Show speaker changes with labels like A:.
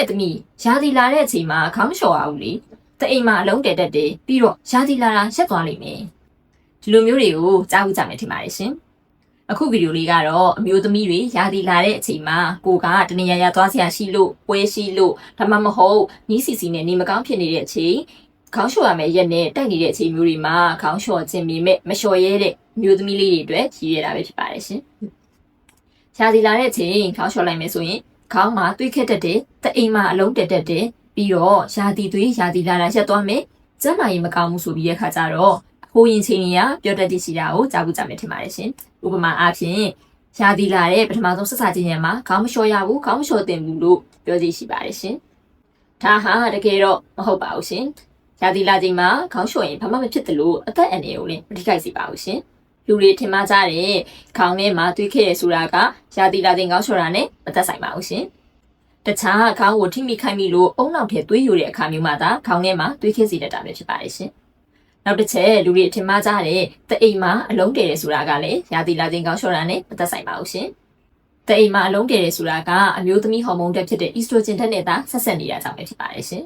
A: ရဲ့သမီးရာသီလာတဲ့အချိန်မှာခေါင်းမလျှော်အောင်လေတအိမ်မှာအလုံးတည်တတ်တယ်ပြီးတော့ရာသီလာတာရက်သွားလိမ့်မယ်ဒီလိုမျိုးတွေကိုကြားဦးကြမယ်ထင်ပါတယ်ရှင်အခုဗီဒီယိုလေးကတော့အမျိုးသမီးတွေရာသီလာတဲ့အချိန်မှာကိုကတနေရာသွားစရာရှိလို့ပွဲရှိလို့ဒါမှမဟုတ်နီးစီစီနဲ့နေမကောင်းဖြစ်နေတဲ့အချိန်ခေါင်းလျှော်ရမယ့်ရက်နဲ့တိုက်နေတဲ့အချိန်မျိုးတွေမှာခေါင်းလျှော်ခြင်းမိမဲ့မလျှော်ရဲတဲ့အမျိုးသမီးလေးတွေအတွက်ရည်ရတာပဲဖြစ်ပါတယ်ရှင်ရာသီလာတဲ့အချိန်ခေါင်းလျှော်လိုက်မယ်ဆိုရင်ခေါင်းမှာသွေးခက်တတ်တယ်တအိမ်မှာအလုံးတက်တတ်တယ်ပြီးတော့ရာသီသွေးရာသီလာတာရက်သွားမယ်ကျန်းမာရေးမကောင်းမှုဆိုပြီးရခါကြတော့ဟိုရင်ချင်းတွေကပြောတတ်တဲ့ရှိတာကိုကြားဖို့ကြမယ်ထင်ပါတယ်ရှင်ဥပမာအားဖြင့်ရာသီလာတဲ့ပထမဆုံးဆက်စချင်းရမှာခေါင်းမလျှော်ရဘူးခေါင်းမလျှော်တင်ဘူးလို့ပြောကြည့်ရှိပါတယ်ရှင်ဒါဟာတကယ်တော့မဟုတ်ပါဘူးရှင်ရာသီလာချိန်မှာခေါင်းလျှော်ရင်ဘာမှမဖြစ်တယ်လို့အသက်အန္တရာယ်ကိုလည်းမထိခိုက်စေပါဘူးရှင်လူတွေထင်မှားကြတဲ့ခေါင်းထဲမှာသွေးခဲ့ရဆိုတာကရာသီလာချိန်ခေါင်းလျှော်တာနဲ့မသက်ဆိုင်ပါဘူးရှင်တခြားခေါင်းကိုထိမိခိုက်မိလို့အုံနောက်ထဲသွေးယိုတဲ့အခါမျိုးမှာသာခေါင်းထဲမှာသွေးခဲစေတတ်တာပဲဖြစ်ပါတယ်ရှင်နောက်တစ်ချက်လူတွေထင်မှားကြတဲ့တအိမ်မှာအလုံးတည်တယ်ဆိုတာကလည်းရာသီလာချိန်ခေါင်းလျှော်တာနဲ့မသက်ဆိုင်ပါဘူးရှင်တအိမ်မှာအလုံးတည်တယ်ဆိုတာကအမျိုးသမီးဟော်မုန်းဓာတ်ဖြစ်တဲ့ estrogen ဓာတ်နဲ့သာဆက်ဆက်နေတာကြောင့်ပဲဖြစ်ပါတယ်ရှင်